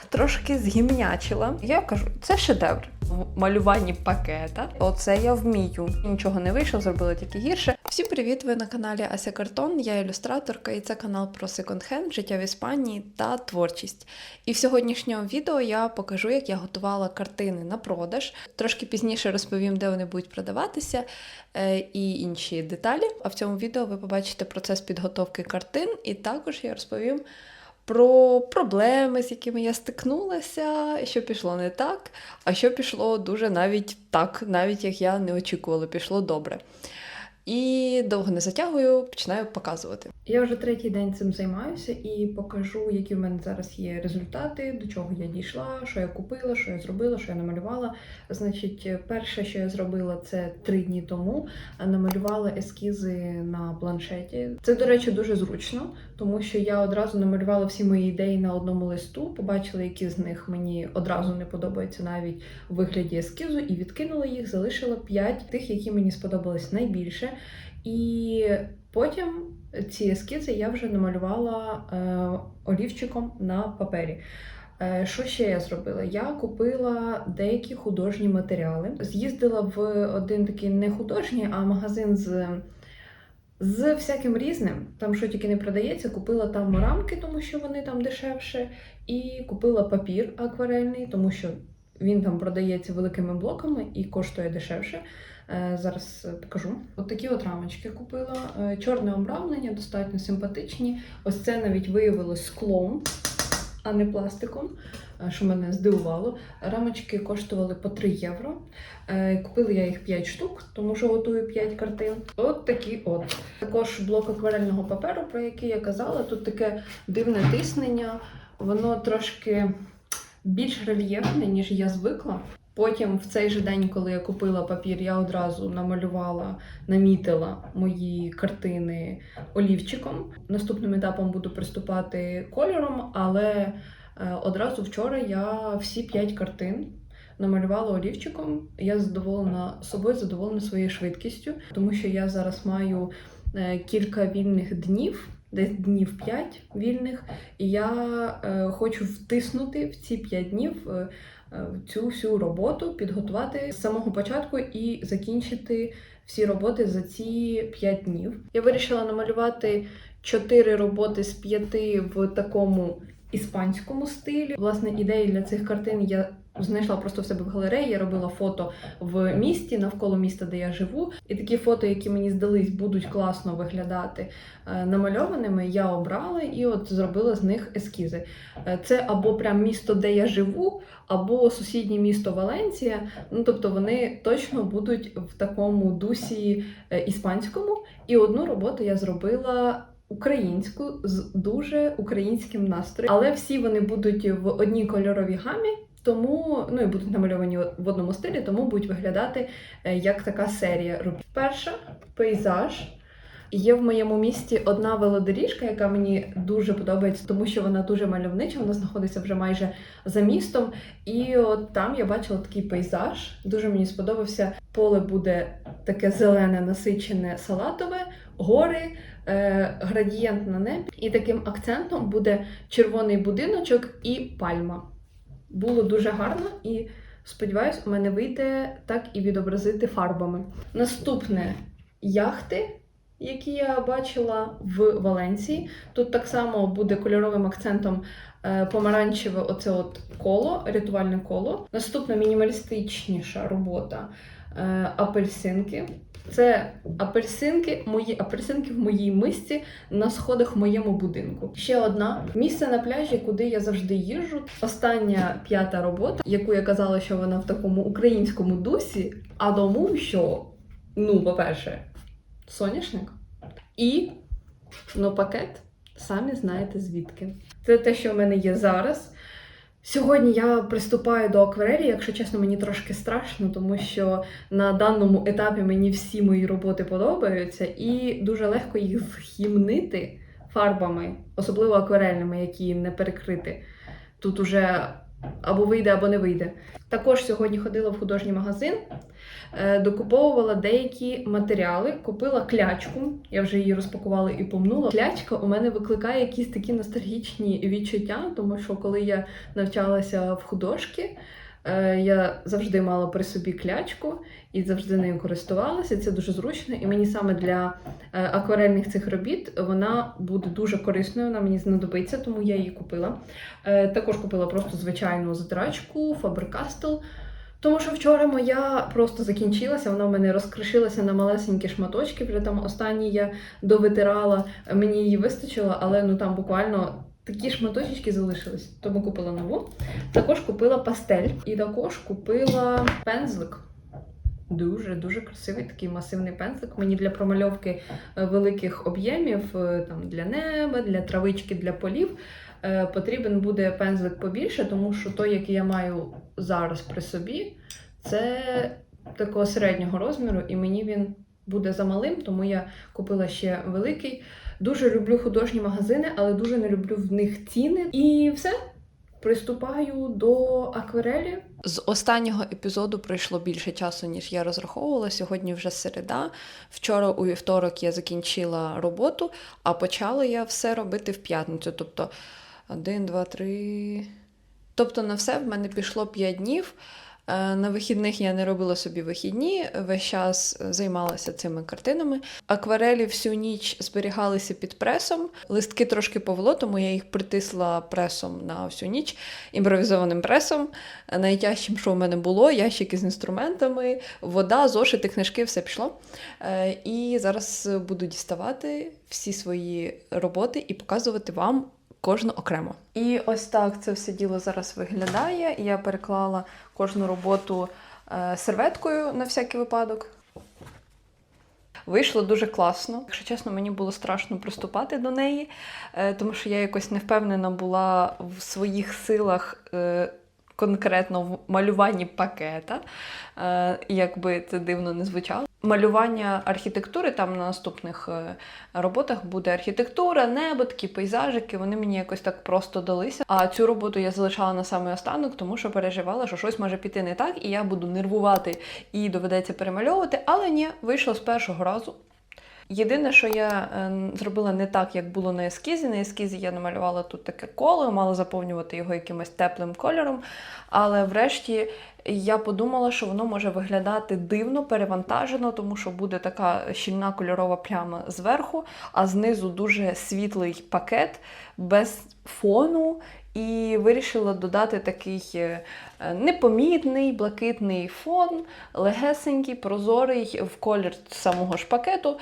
трошки згімнячила. Я кажу, це шедевр в малюванні пакета. Оце я вмію. Нічого не вийшло, зробила тільки гірше. Всім привіт! Ви на каналі Ася Картон, я ілюстраторка, і це канал про секонд-хенд, життя в Іспанії та творчість. І в сьогоднішньому відео я покажу, як я готувала картини на продаж. Трошки пізніше розповім, де вони будуть продаватися і інші деталі. А в цьому відео ви побачите процес підготовки картин, і також я розповім про проблеми, з якими я стикнулася, що пішло не так, а що пішло дуже навіть так, навіть як я не очікувала, пішло добре. І довго не затягую, починаю показувати. Я вже третій день цим займаюся і покажу, які в мене зараз є результати, до чого я дійшла, що я купила, що я зробила, що я намалювала. Значить, перше, що я зробила, це 3 дні тому. Намалювала ескізи на планшеті. Це, до речі, дуже зручно, тому що я одразу намалювала всі мої ідеї на одному листу, побачила, які з них мені одразу не подобаються навіть у вигляді ескізу, і відкинула їх, залишила 5 тих, які мені сподобались найбільше. І потім ці ескізи я вже намалювала олівчиком на папері. Що ще я зробила? Я купила деякі художні матеріали. З'їздила в один такий не художній, а магазин з всяким різним. Там що тільки не продається. Купила там рамки, тому що вони там дешевше. І купила папір акварельний, тому що він там продається великими блоками і коштує дешевше. Зараз покажу. От такі от рамочки купила. Чорне обрамлення, достатньо симпатичні. Ось це навіть виявилось склом, а не пластиком, що мене здивувало. Рамочки коштували по 3 євро. Купила я їх 5 штук, тому що готую 5 картин. От такі от. Також блок акварельного паперу, про який я казала. Тут таке дивне тиснення. Воно трошки більш рельєфне, ніж я звикла. Потім в цей же день, коли я купила папір, я одразу намітила мої картини олівчиком. Наступним етапом буду приступати кольором, але одразу вчора я всі 5 картин намалювала олівчиком. Я задоволена собою, задоволена своєю швидкістю, тому що я зараз маю кілька вільних днів, десь днів 5 вільних, і я хочу втиснути в ці 5 днів цю всю роботу, підготувати з самого початку і закінчити всі роботи за ці 5 днів. Я вирішила намалювати 4 роботи з 5 в такому іспанському стилі. Власне, ідеї для цих картин я знайшла просто в себе в галереї, я робила фото в місті, навколо міста, де я живу. І такі фото, які мені здались, будуть класно виглядати намальованими, я обрала і от зробила з них ескізи. Це або прям місто, де я живу, або сусіднє місто Валенсія. Ну, тобто вони точно будуть в такому дусі іспанському. І одну роботу я зробила українську, з дуже українським настроєм. Але всі вони будуть в одній кольоровій гамі, тому, і будуть намальовані в одному стилі, тому будуть виглядати як така серія робіт. Перша – пейзаж. Є в моєму місті одна велодоріжка, яка мені дуже подобається, тому що вона дуже мальовнича, вона знаходиться вже майже за містом. І от там я бачила такий пейзаж, дуже мені сподобався. Поле буде таке зелене, насичене, салатове, гори, градієнт на небі. І таким акцентом буде червоний будиночок і пальма. Було дуже гарно і, сподіваюсь, у мене вийде так і відобразити фарбами. Наступне – яхти, які я бачила в Валенсії. Тут так само буде кольоровим акцентом помаранчеве оце от коло, рятувальне коло. Наступна мінімалістичніша робота – апельсинки. Це мої апельсинки в моїй мисці на сходах в моєму будинку. Ще одна – місце на пляжі, куди я завжди їжджу. Остання 5-та робота, яку я казала, що вона в такому українському дусі, а тому, що, по-перше, соняшник і, пакет, самі знаєте звідки. Це те, що в мене є зараз. Сьогодні я приступаю до акварелі, якщо чесно, мені трошки страшно, тому що на даному етапі мені всі мої роботи подобаються і дуже легко їх зхімнити фарбами, особливо акварельними, які не перекриті. Тут уже або вийде, або не вийде. Також сьогодні ходила в художній магазин, докуповувала деякі матеріали, купила клячку, я вже її розпакувала і помнула. Клячка у мене викликає якісь такі ностальгічні відчуття, тому що коли я навчалася в художки, я завжди мала при собі клячку і завжди нею користувалася. Це дуже зручно. І мені саме для акварельних цих робіт вона буде дуже корисною, вона мені знадобиться, тому я її купила. Також купила просто звичайну затирачку Faber-Castell, тому що вчора моя просто закінчилася, вона в мене розкришилася на малесенькі шматочки, вже там останні я довитирала, мені її вистачило, але там буквально такі шматочки залишились, тому купила нову. Також купила пастель і також купила пензлик. Дуже красивий такий масивний пензлик. Мені для промальовки великих об'ємів, там для неба, для травички, для полів, потрібен буде пензлик побільше, тому що той, який я маю зараз при собі, це такого середнього розміру, і мені він буде замалим, тому я купила ще великий. Дуже люблю художні магазини, але дуже не люблю в них ціни. І все. Приступаю до акварелі. З останнього епізоду пройшло більше часу, ніж я розраховувала. Сьогодні вже середа. Вчора у вівторок я закінчила роботу, а почала я все робити в п'ятницю. Тобто 1, 2, 3... Тобто на все в мене пішло 5 днів. На вихідних я не робила собі вихідні, весь час займалася цими картинами. Акварелі всю ніч зберігалися під пресом. Листки трошки повело, тому я їх притисла пресом на всю ніч, імпровізованим пресом. Найтяжчим, що в мене було, ящики з інструментами, вода, зошити, книжки, все пішло. І зараз буду діставати всі свої роботи і показувати вам кожну окремо. І ось так це все діло зараз виглядає. Я переклала кожну роботу серветкою на всякий випадок. Вийшло дуже класно. Якщо чесно, мені було страшно приступати до неї, тому що я якось не впевнена була в своїх силах конкретно в малюванні пакета, як би це дивно не звучало. Малювання архітектури, там на наступних роботах буде архітектура, небо, такі пейзажики, вони мені якось так просто далися. А цю роботу я залишала на самий останок, тому що переживала, що щось може піти не так, і я буду нервувати, і доведеться перемальовувати, але ні, вийшло з першого разу. Єдине, що я зробила не так, як було на ескізі. На ескізі я намалювала тут таке коло, мала заповнювати його якимось теплим кольором, але врешті я подумала, що воно може виглядати дивно, перевантажено, тому що буде така щільна кольорова пляма зверху, а знизу дуже світлий пакет без фону. І вирішила додати такий непомітний, блакитний фон, легесенький, прозорий в колір самого ж пакету.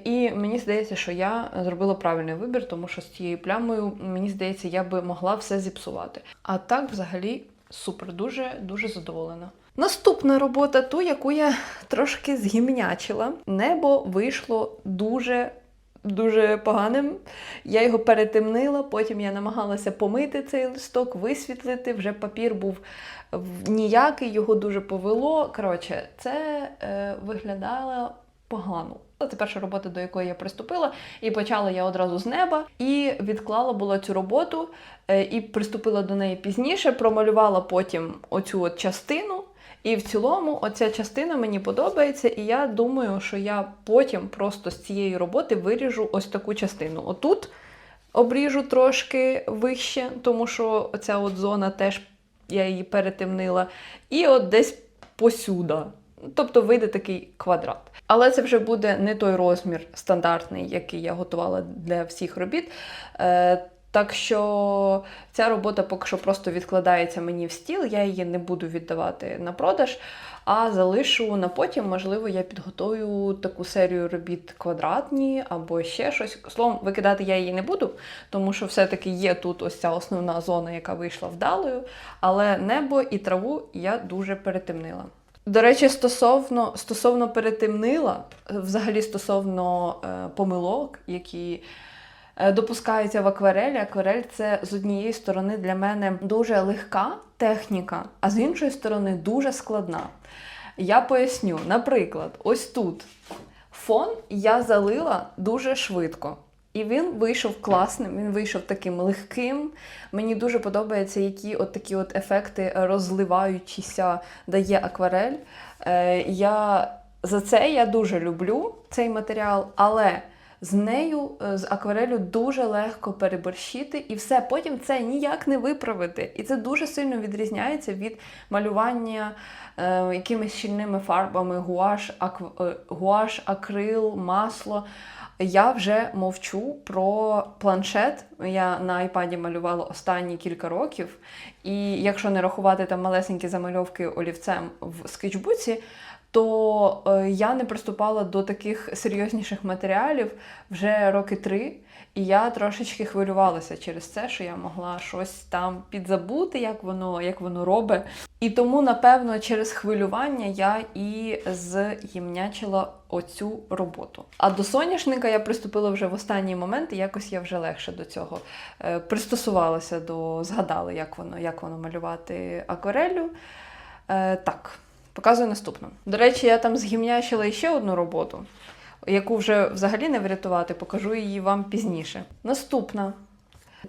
І мені здається, що я зробила правильний вибір, тому що з цією плямою, мені здається, я би могла все зіпсувати. А так, взагалі, супер, дуже задоволена. Наступна робота, ту, яку я трошки згімнячила. Небо вийшло дуже поганим. Я його перетемнила, потім я намагалася помити цей листок, висвітлити, вже папір був ніякий, його дуже повело. Коротше, це виглядало погано. Це перша робота, до якої я приступила, і почала я одразу з неба, і відклала була цю роботу, і приступила до неї пізніше, промалювала потім оцю от частину. І в цілому оця частина мені подобається, і я думаю, що я потім просто з цієї роботи виріжу ось таку частину. Отут обріжу трошки вище, тому що оця от зона теж, я її перетемнила. І от десь посюди. Тобто вийде такий квадрат. Але це вже буде не той розмір стандартний, який я готувала для всіх робіт. Так що ця робота поки що просто відкладається мені в стіл, я її не буду віддавати на продаж, а залишу на потім, можливо, я підготую таку серію робіт квадратні або ще щось. Словом, викидати я її не буду, тому що все-таки є тут ось ця основна зона, яка вийшла вдалою, але небо і траву я дуже перетемнила. До речі, стосовно перетемнила, взагалі стосовно помилок, які допускаються в акварелі. Акварель – це, з однієї сторони, для мене дуже легка техніка, а з іншої сторони, дуже складна. Я поясню. Наприклад, ось тут фон я залила дуже швидко. І він вийшов класним, він вийшов таким легким. Мені дуже подобається, які от такі от ефекти розливаючіся дає акварель. За це я дуже люблю цей матеріал, але з нею, з акварелю, дуже легко переборщити, і все, потім це ніяк не виправити. І це дуже сильно відрізняється від малювання якимись щільними фарбами, гуаш, акрил, масло. Я вже мовчу про планшет. Я на iPad малювала останні кілька років, і якщо не рахувати там малесенькі замальовки олівцем в скетчбуці, то я не приступала до таких серйозніших матеріалів вже роки 3, і я трошечки хвилювалася через це, що я могла щось там підзабути, як воно робить. І тому, напевно, через хвилювання я і з'ємнячила оцю роботу. А до соняшника я приступила вже в останній момент, і якось я вже легше до цього пристосувалася, згадала, як воно малювати аквареллю. Так. Показую наступну. До речі, я там згімнячила ще одну роботу, яку вже взагалі не врятувати, покажу її вам пізніше. Наступна.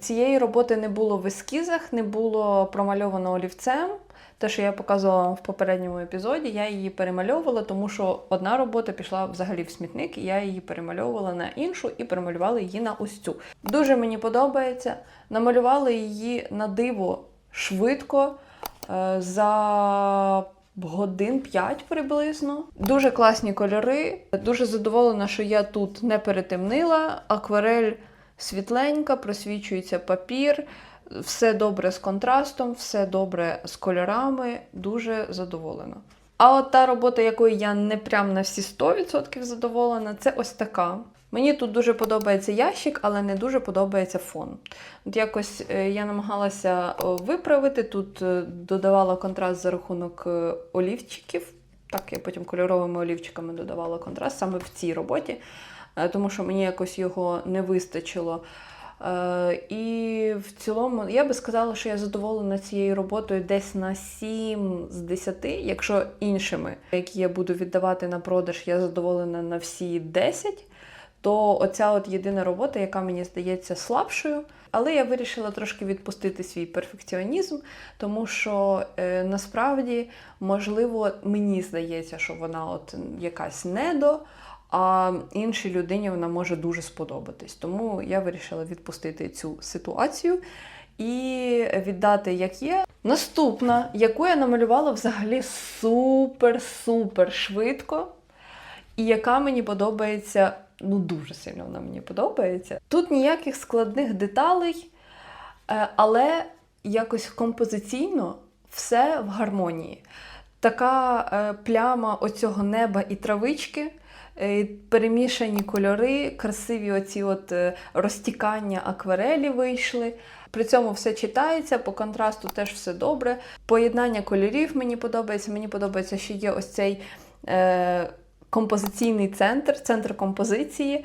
Цієї роботи не було в ескізах, не було промальовано олівцем. Те, що я показувала вам в попередньому епізоді, я її перемальовувала, тому що одна робота пішла взагалі в смітник, і я її перемальовувала на іншу і перемалювала її на ось цю. Дуже мені подобається. Намалювала її на диво швидко, за годин 5 приблизно. Дуже класні кольори. Дуже задоволена, що я тут не перетемнила. Акварель світленька, просвічується папір. Все добре з контрастом, все добре з кольорами. Дуже задоволена. А от та робота, якою я не прям на всі 100% задоволена, це ось така. Мені тут дуже подобається ящик, але не дуже подобається фон. От якось я намагалася виправити, тут додавала контраст за рахунок олівчиків. Так, я потім кольоровими олівчиками додавала контраст саме в цій роботі, тому що мені якось його не вистачило. І в цілому, я би сказала, що я задоволена цією роботою десь на 7 з 10, якщо іншими, які я буду віддавати на продаж, я задоволена на всі 10, то оця от єдина робота, яка мені здається слабшою. Але я вирішила трошки відпустити свій перфекціонізм, тому що насправді, можливо, мені здається, що вона от якась недо, а іншій людині вона може дуже сподобатись. Тому я вирішила відпустити цю ситуацію і віддати як є. Наступна, яку я намалювала взагалі супер-супер швидко, і яка мені подобається, ну дуже сильно вона мені подобається. Тут ніяких складних деталей, але якось композиційно все в гармонії. Така пляма оцього неба і травички, перемішані кольори, красиві оці от розтікання акварелі вийшли. При цьому все читається, по контрасту теж все добре. Поєднання кольорів мені подобається, що є ось цей композиційний центр композиції,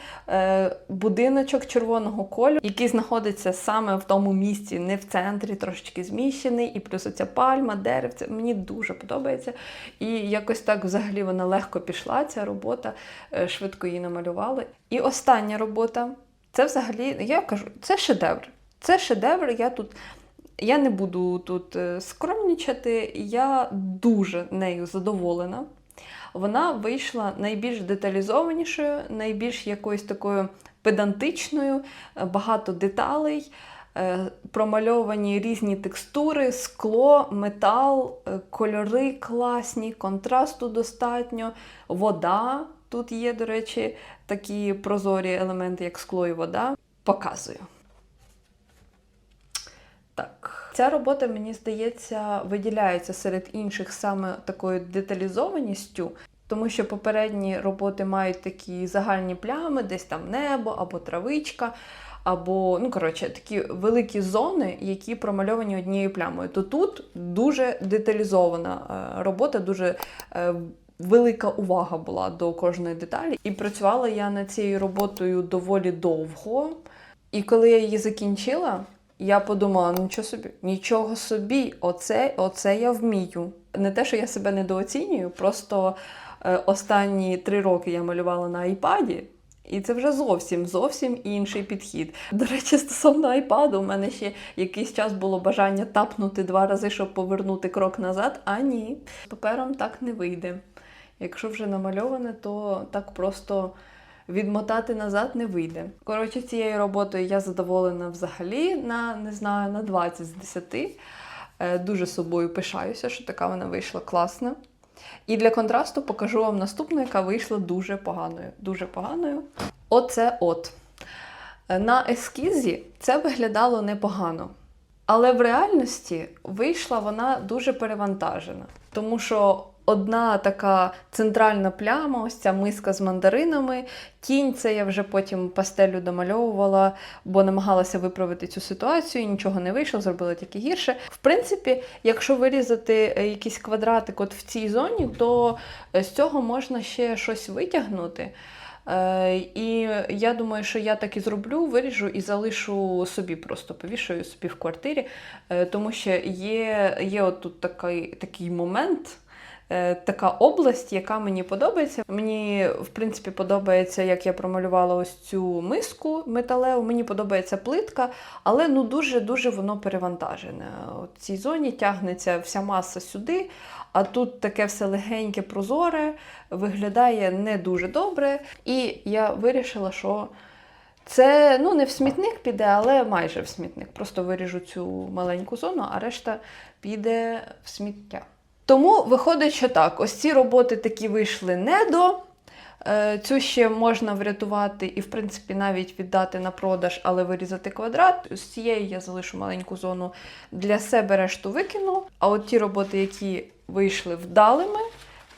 будиночок червоного кольору, який знаходиться саме в тому місці, не в центрі, трошечки зміщений, і плюс оця пальма, деревце, мені дуже подобається. І якось так взагалі вона легко пішла, ця робота, швидко її намалювала. І остання робота, це взагалі, я кажу, це шедевр. Це шедевр, я не буду тут скромнічати, я дуже нею задоволена. Вона вийшла найбільш деталізованішою, найбільш якоюсь такою педантичною, багато деталей, промальовані різні текстури, скло, метал, кольори класні, контрасту достатньо, вода. Тут є, до речі, такі прозорі елементи, як скло і вода. Показую. Так. Ця робота, мені здається, виділяється серед інших саме такою деталізованістю, тому що попередні роботи мають такі загальні плями, десь там небо, або травичка, або, такі великі зони, які промальовані однією плямою. То тут дуже деталізована робота, дуже велика увага була до кожної деталі. І працювала я над цією роботою доволі довго. І коли я її закінчила, я подумала, нічого собі, оце я вмію. Не те, що я себе недооцінюю, просто останні 3 роки я малювала на iPad, І це вже зовсім інший підхід. До речі, стосовно айпаду, у мене ще якийсь час було бажання тапнути 2 рази, щоб повернути крок назад, а ні, з папером так не вийде. Якщо вже намальоване, то так просто відмотати назад не вийде. Коротше, цією роботою я задоволена взагалі на 20 з 10. Дуже собою пишаюся, що така вона вийшла класна. І для контрасту покажу вам наступну, яка вийшла дуже поганою. Дуже поганою. Оце от. На ескізі це виглядало непогано. Але в реальності вийшла вона дуже перевантажена. Тому що одна така центральна пляма, ось ця миска з мандаринами, тінь, це я вже потім пастеллю домальовувала, бо намагалася виправити цю ситуацію, нічого не вийшло, зробила тільки гірше. В принципі, якщо вирізати якийсь квадратик от в цій зоні, то з цього можна ще щось витягнути. І я думаю, що я так і зроблю, виріжу і залишу собі, просто повішаю собі в квартирі, тому що є от тут такий момент, така область, яка мені подобається. Мені, в принципі, подобається, як я промалювала ось цю миску металеву, мені подобається плитка, але ну дуже-дуже воно перевантажене. В цій зоні тягнеться вся маса сюди, а тут таке все легеньке, прозоре, виглядає не дуже добре. І я вирішила, що це, ну, не в смітник піде, але майже в смітник. Просто виріжу цю маленьку зону, а решта піде в сміття. Тому виходить, що так, ось ці роботи такі вийшли недо. Цю ще можна врятувати і, в принципі, навіть віддати на продаж, але вирізати квадрат. З цієї я залишу маленьку зону для себе, решту викину. А от ті роботи, які вийшли вдалими,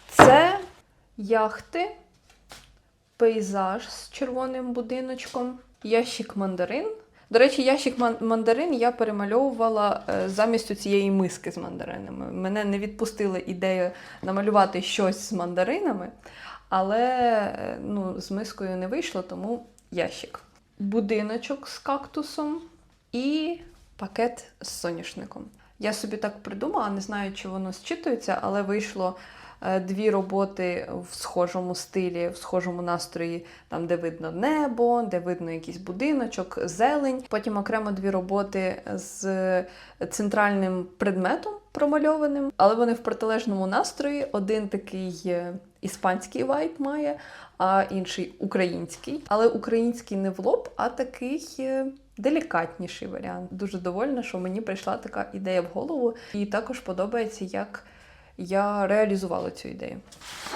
це яхти, пейзаж з червоним будиночком, ящик мандарин. До речі, ящик мандарин я перемальовувала замість цієї миски з мандаринами. Мене не відпустила ідея намалювати щось з мандаринами, але ну, з мискою не вийшло, тому ящик. Будиночок з кактусом і пакет з соняшником. Я собі так придумала, не знаю, чи воно зчитується, але вийшло 2 роботи в схожому стилі, в схожому настрої, там, де видно небо, де видно якийсь будиночок, зелень. Потім окремо 2 роботи з центральним предметом промальованим, але вони в протилежному настрої. Один такий іспанський вайб має, а інший український. Але український не в лоб, а такий делікатніший варіант. Дуже довольна, що мені прийшла така ідея в голову. І також подобається, як я реалізувала цю ідею.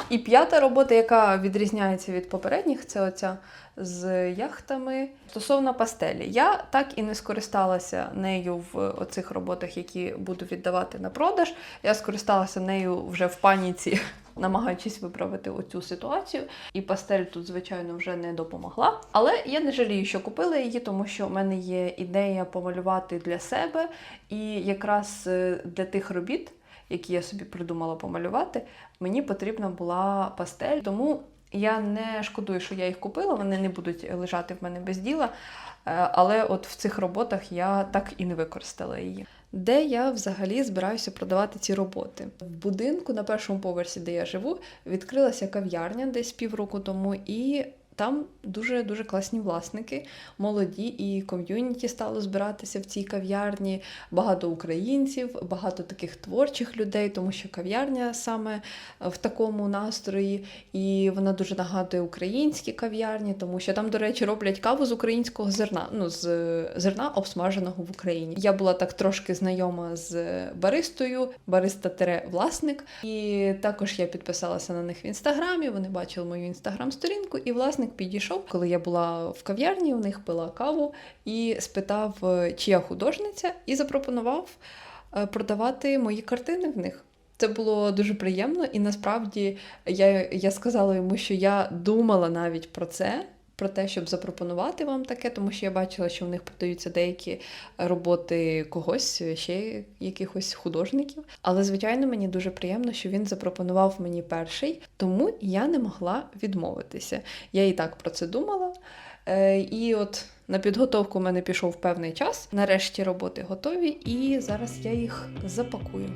І 5-та робота, яка відрізняється від попередніх, це оця з яхтами. Стосовно пастелі. Я так і не скористалася нею в оцих роботах, які буду віддавати на продаж. Я скористалася нею вже в паніці, намагаючись виправити оцю ситуацію. І пастель тут, звичайно, вже не допомогла. Але я не жалію, що купила її, тому що в мене є ідея помалювати для себе. І якраз для тих робіт, які я собі придумала помалювати, мені потрібна була пастель. Тому я не шкодую, що я їх купила, вони не будуть лежати в мене без діла. Але от в цих роботах я так і не використала її. Де я взагалі збираюся продавати ці роботи? В будинку на 1-му поверсі, де я живу, відкрилася кав'ярня десь півроку тому, і там дуже-дуже класні власники, молоді, і ком'юніті стало збиратися в цій кав'ярні. Багато українців, багато таких творчих людей, тому що кав'ярня саме в такому настрої. І вона дуже нагадує українські кав'ярні, тому що там, до речі, роблять каву з українського зерна, ну, з зерна, обсмаженого в Україні. Я була так трошки знайома з баристою, бариста-власник. І також я підписалася на них в Інстаграмі, вони бачили мою Інстаграм-сторінку, і власник підійшов, коли я була в кав'ярні, у них пила каву, і спитав, чи я художниця, і запропонував продавати мої картини в них. Це було дуже приємно, і насправді я сказала йому, що я думала навіть про те, щоб запропонувати вам таке, тому що я бачила, що в них продаються деякі роботи когось, ще якихось художників. Але, звичайно, мені дуже приємно, що він запропонував мені перший, тому я не могла відмовитися. Я і так про це думала. І от на підготовку в мене пішов певний час. Нарешті роботи готові, і зараз я їх запакую.